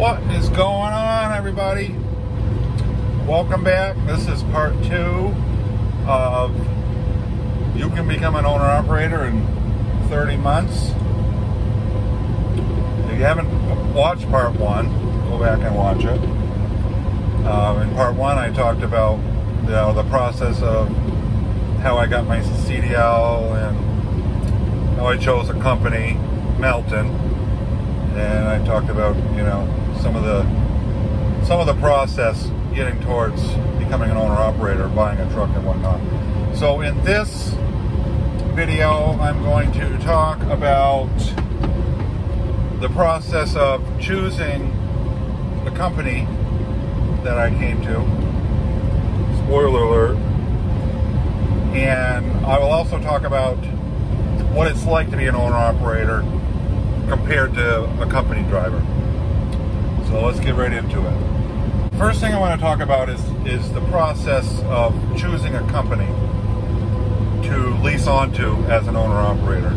What is going on, everybody? Welcome back. This is part 2 of You Can Become an Owner-Operator in 30 Months. If you haven't watched part 1, go back and watch it. In part 1, I talked about the process of how I got my CDL and how I chose a company, Melton, and I talked about some of the process getting towards becoming an owner-operator, buying a truck and whatnot. So in this video, I'm going to talk about the process of choosing the company that I came to. Spoiler alert. And I will also talk about what it's like to be an owner-operator compared to a company driver. So let's get right into it. First thing I want to talk about is the process of choosing a company to lease onto as an owner-operator.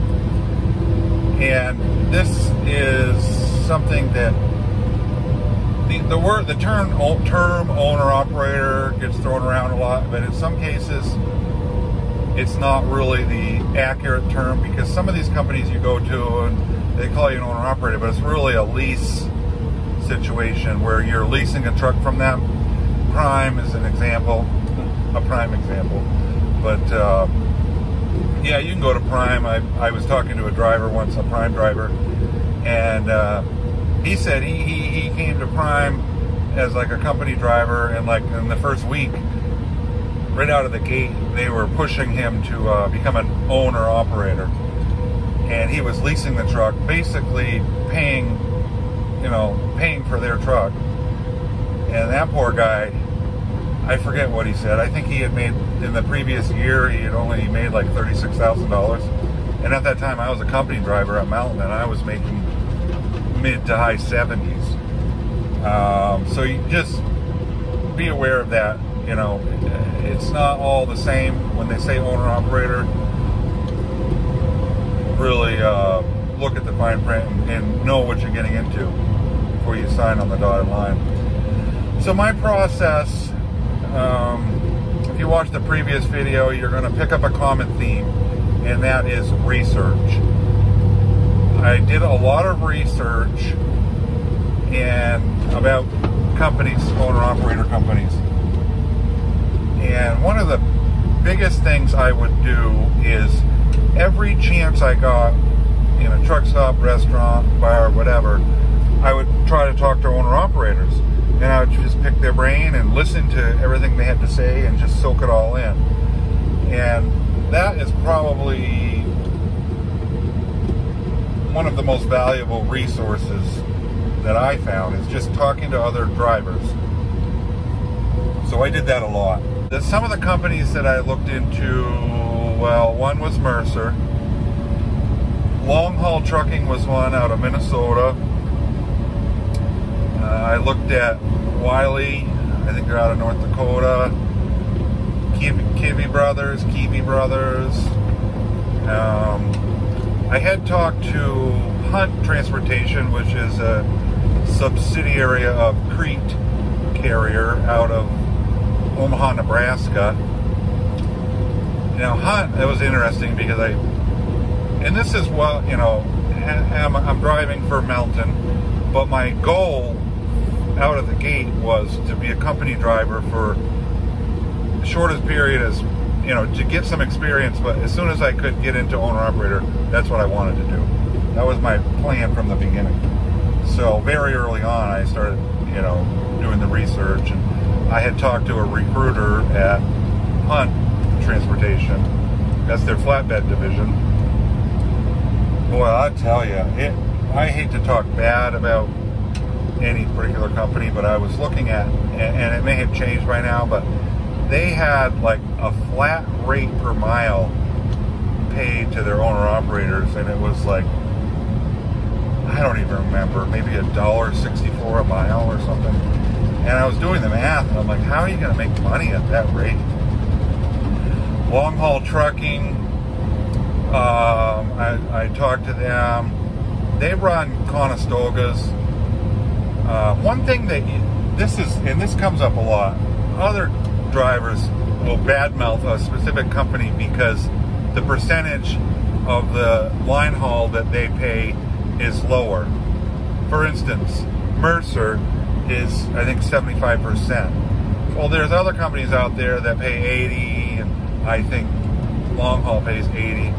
And this is something that the term owner-operator gets thrown around a lot, but in some cases it's not really the accurate term, because some of these companies you go to and they call you an owner-operator, but it's really a lease situation where you're leasing a truck from them. Prime is an example, a prime example. But yeah, you can go to Prime. I was talking to a driver once, a Prime driver, and he said he came to Prime as like a company driver, and like in the first week, right out of the gate, they were pushing him to become an owner-operator. And he was leasing the truck, basically paying for their truck. And that poor guy, I forget what he said. I think he had made, in the previous year, he had only made like $36,000. And at that time, I was a company driver at Mountain, and I was making mid to high 70s. So you just be aware of that. It's not all the same when they say owner-operator. Really look at the fine print and know what you're getting into before you sign on the dotted line. So my process, if you watch the previous video, you're going to pick up a common theme, and that is research. I did a lot of research about companies, owner-operator companies. And one of the biggest things I would do is every chance I got in a truck stop, restaurant, bar, whatever, I would try to talk to owner-operators. And I would just pick their brain and listen to everything they had to say and just soak it all in. And that is probably one of the most valuable resources that I found, is just talking to other drivers. So I did that a lot. Some of the companies that I looked into, well, one was Mercer. Long Haul Trucking was one out of Minnesota. I looked at Wiley. I think they're out of North Dakota. Kiwi Brothers. I had talked to Hunt Transportation, which is a subsidiary of Crete Carrier out of Omaha, Nebraska. Now, Hunt, it was interesting because and this is what, I'm driving for Melton, but my goal out of the gate was to be a company driver for the shortest period as, to get some experience, but as soon as I could get into owner-operator, that's what I wanted to do. That was my plan from the beginning. So very early on, I started, doing the research, and I had talked to a recruiter at Hunt Transportation. That's their flatbed division. Boy, I tell you, I hate to talk bad about any particular company, but I was looking at, and it may have changed by now, but they had like a flat rate per mile paid to their owner-operators, and it was like, I don't even remember, maybe $1.64 a mile or something. And I was doing the math, and I'm like, how are you going to make money at that rate? Long Haul Trucking, I talked to them. They run Conestogas, one thing that this comes up a lot, other drivers will badmouth a specific company because the percentage of the line haul that they pay is lower. For instance, Mercer is, I think, 75%. Well, there's other companies out there that pay 80, and I think long haul pays 80.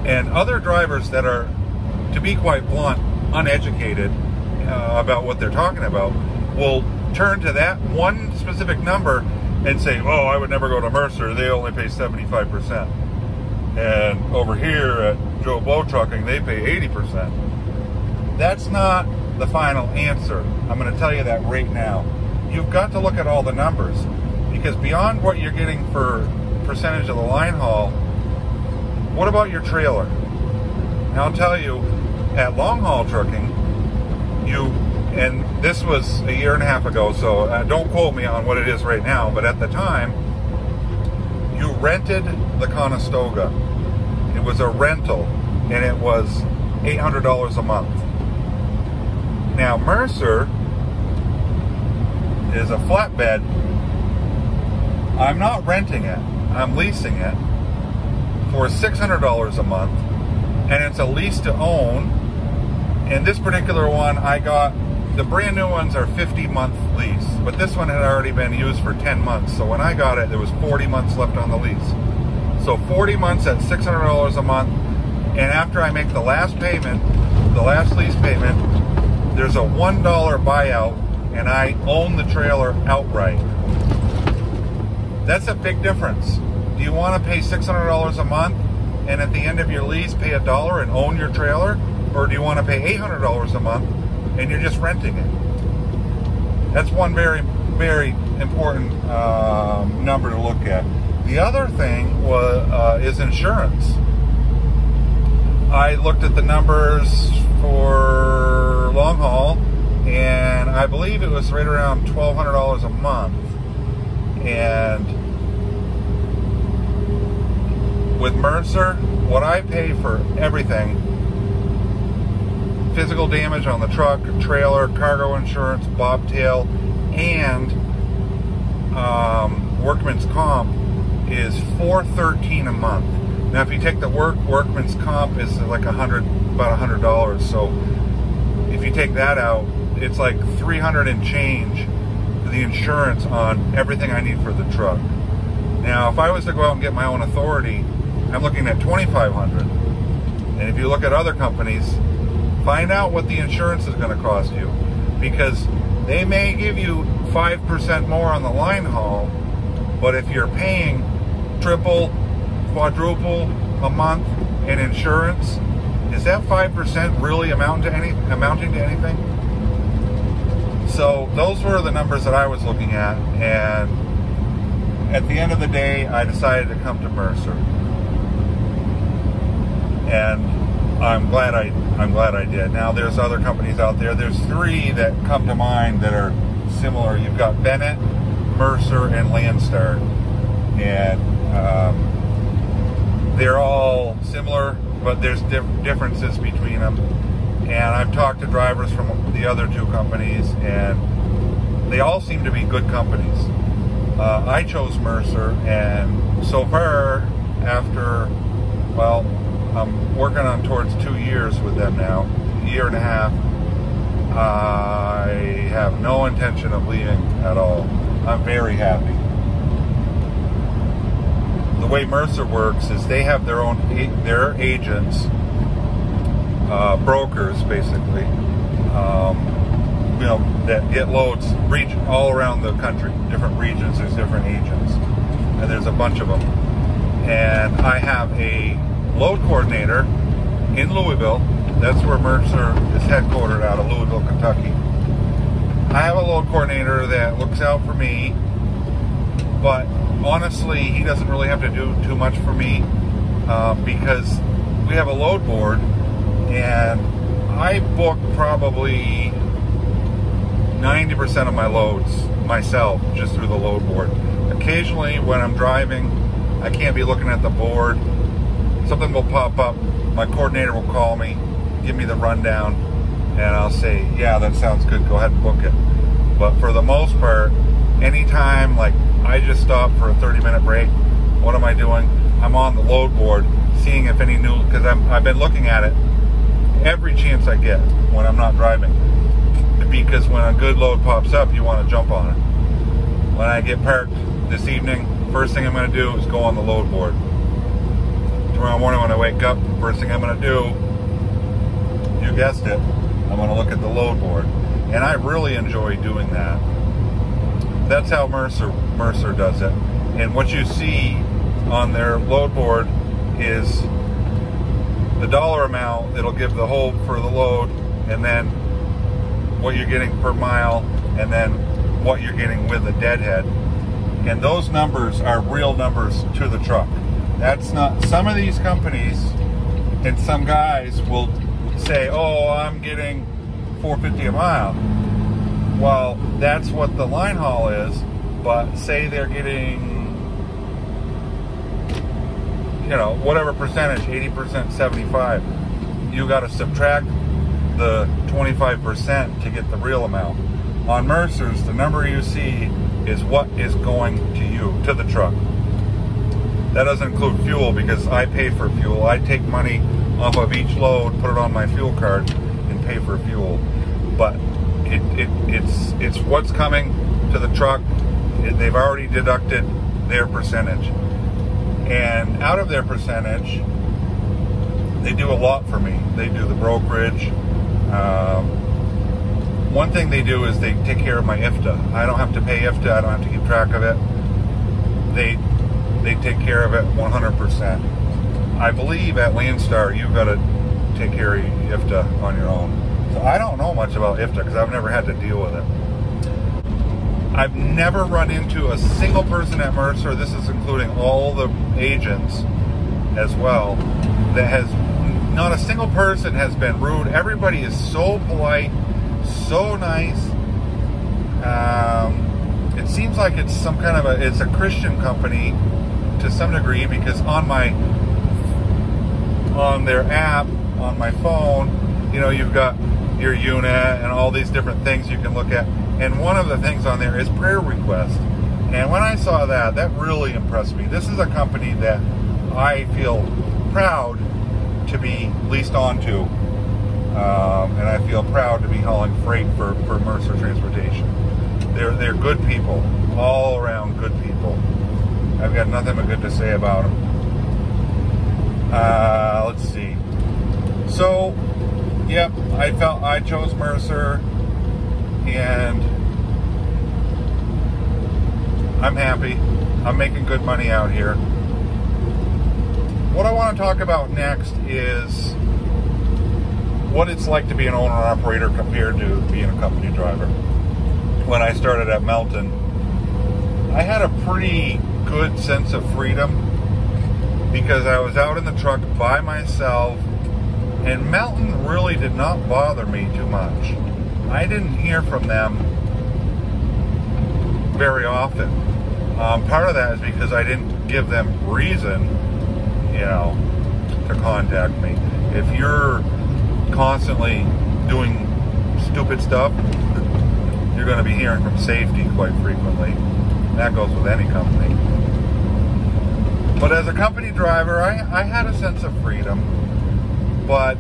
And other drivers that are, to be quite blunt, uneducated about what they're talking about, will turn to that one specific number and say, oh, I would never go to Mercer, they only pay 75%. And over here at Joe Blow Trucking, they pay 80%. That's not the final answer. I'm going to tell you that right now. You've got to look at all the numbers, because beyond what you're getting for percentage of the line haul, what about your trailer? Now I'll tell you, at long haul trucking, and this was a year and a half ago, so don't quote me on what it is right now, but at the time, you rented the Conestoga. It was a rental, and it was $800 a month. Now Mercer is a flatbed. I'm not renting it, I'm leasing it for $600 a month, and it's a lease to own. And this particular one, I got, the brand new ones are 50-month lease, but this one had already been used for 10 months. So when I got it, there was 40 months left on the lease. So 40 months at $600 a month, and after I make the last payment, the last lease payment, there's a $1 buyout, and I own the trailer outright. That's a big difference. Do you want to pay $600 a month, and at the end of your lease, pay $1 and own your trailer? Or do you want to pay $800 a month and you're just renting it? That's one very, very important number to look at. The other thing is insurance. I looked at the numbers for long haul, and I believe it was right around $1,200 a month. And with Mercer, what I pay for everything, physical damage on the truck, trailer, cargo insurance, bobtail, and workman's comp, is $413 a month. Now, if you take the workman's comp, is like about $100. So if you take that out, it's like $300 and change for the insurance on everything I need for the truck. Now, if I was to go out and get my own authority, I'm looking at $2,500. And if you look at other companies, find out what the insurance is going to cost you, because they may give you 5% more on the line haul, but if you're paying triple, quadruple a month in insurance, is that 5% really amounting to anything? So those were the numbers that I was looking at, and at the end of the day, I decided to come to Mercer, and I'm glad I did. Now, there's other companies out there. There's three that come to mind that are similar. You've got Bennett, Mercer, and Landstar, and they're all similar, but there's differences between them. And I've talked to drivers from the other two companies, and they all seem to be good companies. I chose Mercer, and so far, after, well, I'm working on towards 2 years with them now, a year and a half. I have no intention of leaving at all. I'm very happy. The way Mercer works is they have their agents, brokers basically, that get loads all around the country, different regions. There's different agents, and there's a bunch of them. And I have a load coordinator in Louisville. That's where Mercer is headquartered, out of Louisville, Kentucky. I have a load coordinator that looks out for me, but honestly, he doesn't really have to do too much for me because we have a load board, and I book probably 90% of my loads myself just through the load board. Occasionally, when I'm driving, I can't be looking at the board. Something will pop up, my coordinator will call me, give me the rundown, and I'll say, yeah, that sounds good, go ahead and book it. But for the most part, anytime like I just stop for a 30-minute break, what am I doing? I'm on the load board, seeing if any new, because I've been looking at it every chance I get when I'm not driving. Because when a good load pops up, you want to jump on it. When I get parked this evening, first thing I'm going to do is go on the load board. Tomorrow morning when I wake up, first thing I'm going to do, you guessed it, I'm going to look at the load board. And I really enjoy doing that. That's how Mercer does it. And what you see on their load board is the dollar amount that'll give the hold for the load, and then what you're getting per mile, and then what you're getting with the deadhead. And those numbers are real numbers to the truck. That's not, some of these companies and some guys will say, oh, I'm getting $4.50 a mile. Well, that's what the line haul is, but say they're getting, you know, whatever percentage, 80%, 75, you got to subtract the 25% to get the real amount. On Mercer's, the number you see is what is going to you, to the truck. That doesn't include fuel, because I pay for fuel. I take money off of each load, put it on my fuel card, and pay for fuel. But it's what's coming to the truck. They've already deducted their percentage. And out of their percentage, they do a lot for me. They do the brokerage. One thing they do is they take care of my IFTA. I don't have to pay IFTA. I don't have to keep track of it. They take care of it 100%. I believe at Landstar, you've got to take care of IFTA on your own. So I don't know much about IFTA because I've never had to deal with it. I've never run into a single person at Mercer, this is including all the agents as well, that has, not a single person has been rude. Everybody is so polite, so nice. It seems like it's some kind of it's a Christian company to some degree, because on their app, on my phone, you know, you've got your unit and all these different things you can look at. And one of the things on there is prayer request. And when I saw that, that really impressed me. This is a company that I feel proud to be leased onto. And I feel proud to be hauling freight for Mercer Transportation. They're good people, all around good people. I've got nothing but good to say about them. Let's see. So, yep, I chose Mercer, and I'm happy. I'm making good money out here. What I want to talk about next is what it's like to be an owner-operator compared to being a company driver. When I started at Melton, I had a pretty good sense of freedom because I was out in the truck by myself, and Melton really did not bother me too much. I didn't hear from them very often. Part of that is because I didn't give them reason, you know, to contact me. If you're constantly doing stupid stuff, you're going to be hearing from safety quite frequently. That goes with any company. But as a company driver, I had a sense of freedom, but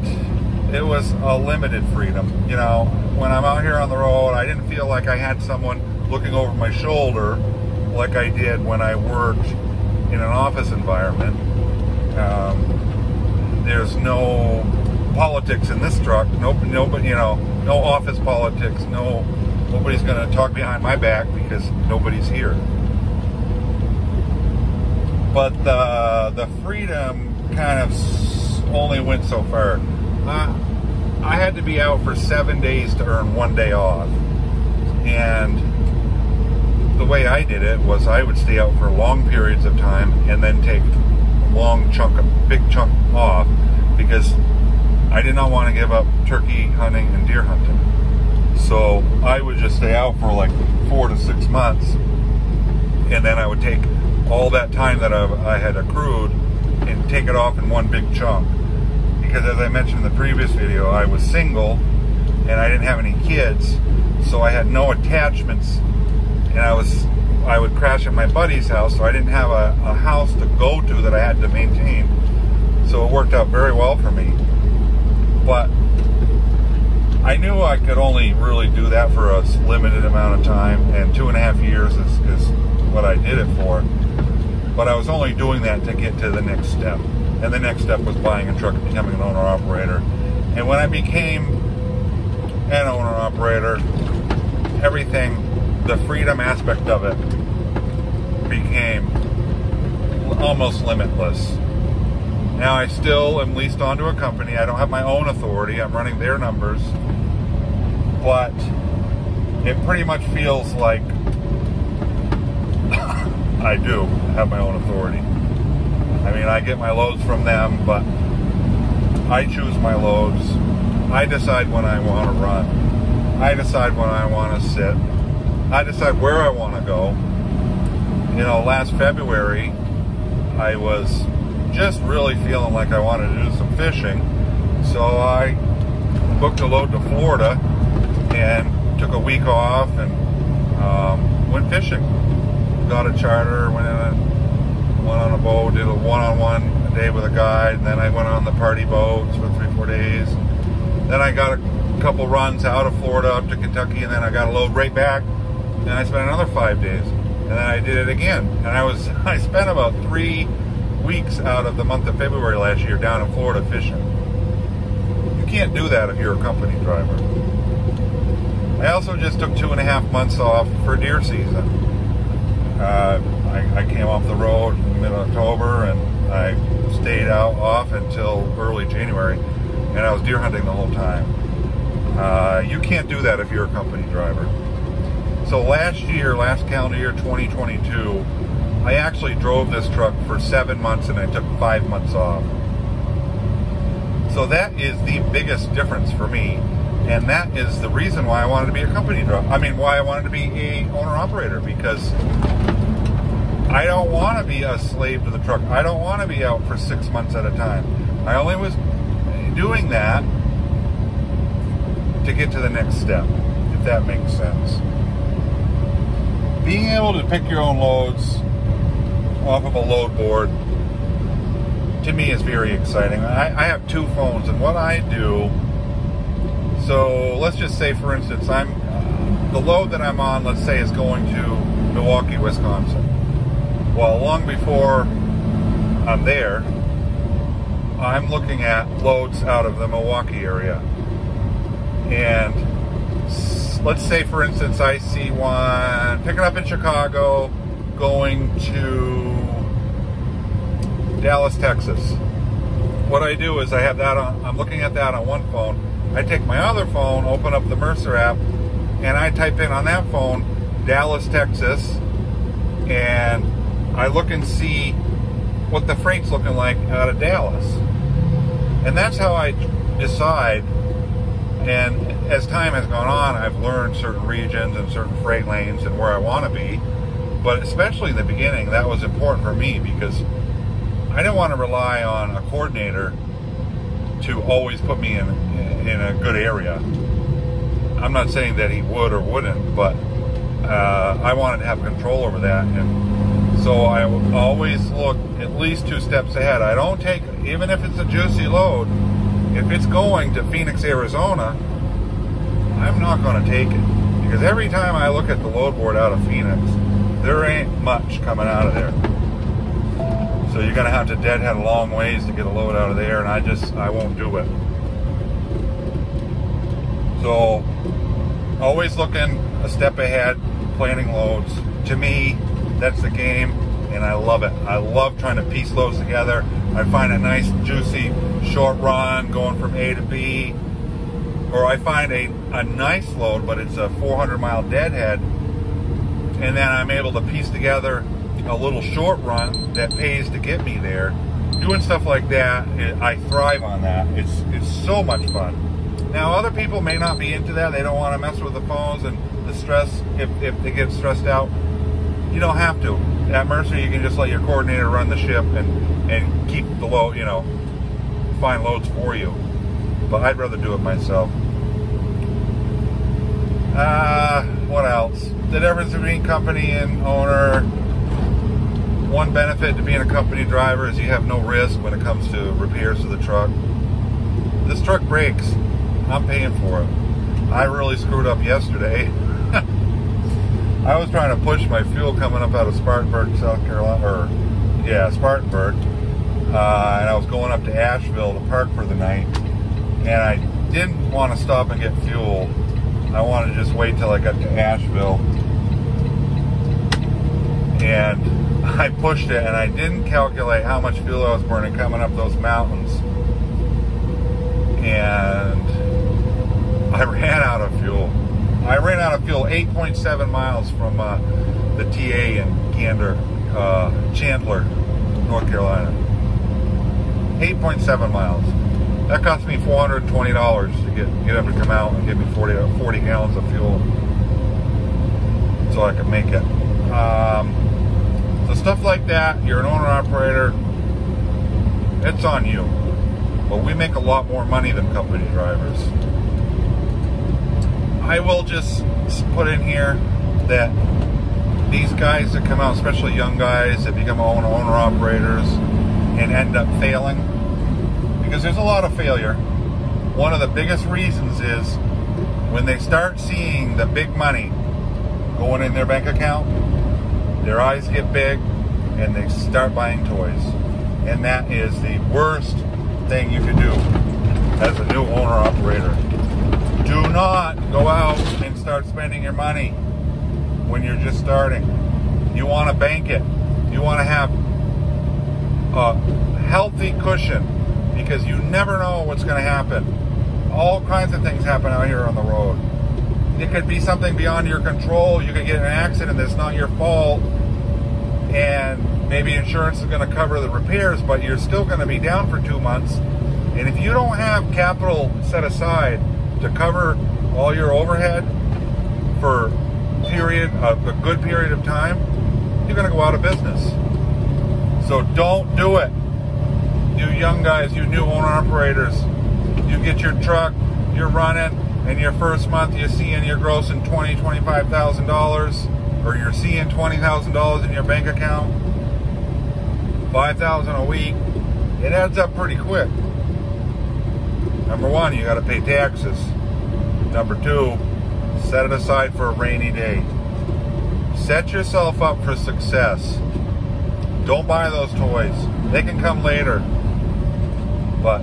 it was a limited freedom. You know, when I'm out here on the road, I didn't feel like I had someone looking over my shoulder like I did when I worked in an office environment. There's no politics in this truck. Nobody, you know, no office politics. Nobody's going to talk behind my back because nobody's here. But the freedom kind of only went so far. I had to be out for 7 days to earn 1 day off. And the way I did it was I would stay out for long periods of time and then take a big chunk off, because I did not want to give up turkey hunting and deer hunting. So I would just stay out for like 4 to 6 months, and then I would take all that time that I had accrued and take it off in one big chunk. Because as I mentioned in the previous video, I was single and I didn't have any kids, so I had no attachments, and I would crash at my buddy's house, so I didn't have a house to go to that I had to maintain. So it worked out very well for me. But I knew I could only really do that for a limited amount of time, and 2.5 years is what I did it for. But I was only doing that to get to the next step. And the next step was buying a truck and becoming an owner-operator. And when I became an owner-operator, everything, the freedom aspect of it became almost limitless. Now I still am leased onto a company. I don't have my own authority. I'm running their numbers. But it pretty much feels like I do have my own authority. I mean, I get my loads from them, but I choose my loads. I decide when I want to run. I decide when I want to sit. I decide where I want to go. You know, last February, I was just really feeling like I wanted to do some fishing. So I booked a load to Florida and took a week off and went fishing. Got a charter, went on a boat, did a one-on-one a day with a guide, and then I went on the party boats for 3-4 days. Then I got a couple runs out of Florida up to Kentucky, and then I got a load right back, and I spent another 5 days. And then I did it again. And I spent about 3 weeks out of the month of February last year down in Florida fishing. You can't do that if you're a company driver. I also just took 2.5 months off for deer season. I came off the road in mid-October, and I stayed out off until early January, and I was deer hunting the whole time. You can't do that if you're a company driver. So last calendar year 2022, I actually drove this truck for 7 months, and I took 5 months off. So that is the biggest difference for me, and that is the reason why I wanted to be a company driver. I mean, why I wanted to be a owner-operator, because I don't want to be a slave to the truck. I don't want to be out for 6 months at a time. I only was doing that to get to the next step, if that makes sense. Being able to pick your own loads off of a load board, to me, is very exciting. I have 2 phones, and what I do, so let's just say, for instance, the load that I'm on, let's say, is going to Milwaukee, Wisconsin. Well, long before I'm there, I'm looking at loads out of the Milwaukee area. And let's say, for instance, I see one picking up in Chicago, going to Dallas, Texas. What I do is I have that on, I'm looking at that on one phone. I take my other phone, open up the Mercer app, and I type in on that phone, Dallas, Texas, and I look and see what the freight's looking like out of Dallas. And that's how I decide. And as time has gone on, I've learned certain regions and certain freight lanes and where I want to be. But especially in the beginning, that was important for me, because I didn't want to rely on a coordinator to always put me in a good area. I'm not saying that he would or wouldn't, but I wanted to have control over that. And so I always look at least 2 steps ahead. I don't take, even if it's a juicy load, if it's going to Phoenix, Arizona, I'm not going to take it. Because every time I look at the load board out of Phoenix, there ain't much coming out of there. So you're going to have to deadhead a long ways to get a load out of there, and I won't do it. So always looking a step ahead, planning loads. To me, that's the game, and I love it. I love trying to piece loads together. I find a nice, juicy, short run going from A to B, or I find a nice load, but it's a 400-mile deadhead, and then I'm able to piece together a little short run that pays to get me there. Doing stuff like that, I thrive on that. It's so much fun. Now, other people may not be into that. They don't want to mess with the phones and the stress. If they get stressed out, you don't have to. At Mercer, you can just let your coordinator run the ship and keep the load, find loads for you. But I'd rather do it myself. What else? The difference between company and owner. One benefit to being a company driver is you have no risk when it comes to repairs to the truck. This truck breaks. I'm paying for it. I really screwed up yesterday. I was trying to push my fuel coming up out of Spartanburg, South Carolina, Spartanburg, and I was going up to Asheville to park for the night, and I didn't want to stop and get fuel. I wanted to just wait till I got to Asheville, and I pushed it, and I didn't calculate how much fuel I was burning coming up those mountains, and I ran out of fuel. I ran out of fuel 8.7 miles from the TA in Chandler, North Carolina. 8.7 miles. That cost me $420 to get them to come out and give me 40 gallons of fuel so I could make it. So stuff like that, you're an owner-operator, it's on you. But we make a lot more money than company drivers. I will just put in here that these guys that come out, especially young guys that become owner-operators and end up failing, because there's a lot of failure. One of the biggest reasons is when they start seeing the big money going in their bank account, their eyes get big and they start buying toys. And that is the worst thing you can do as a new owner-operator. Do not go out and start spending your money when you're just starting. You want to bank it. You want to have a healthy cushion because you never know what's going to happen. All kinds of things happen out here on the road. It could be something beyond your control. You could get in an accident that's not your fault, and maybe insurance is going to cover the repairs, but you're still going to be down for 2 months. And if you don't have capital set aside to cover all your overhead for a good period of time, you're going to go out of business. So don't do it. You young guys, you new owner-operators, you get your truck, you're running, and your first month you're grossing $20,000, $25,000, or you're seeing $20,000 in your bank account, $5,000 a week. It adds up pretty quick. Number one, you got to pay taxes. Number two, set it aside for a rainy day. Set yourself up for success. Don't buy those toys. They can come later. But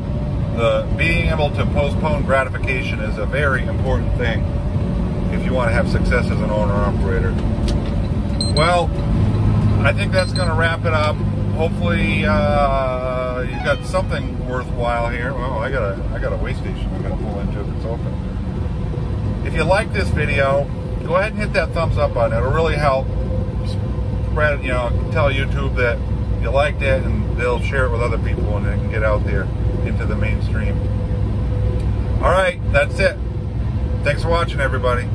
being able to postpone gratification is a very important thing if you want to have success as an owner-operator. Well, I think that's going to wrap it up. Hopefully, you got something worthwhile here. Well, I got a way station I'm going to pull into if it's open. If you like this video, go ahead and hit that thumbs up button. It'll really help spread, tell YouTube that you liked it, and they'll share it with other people, and it can get out there into the mainstream. All right, that's it. Thanks for watching, everybody.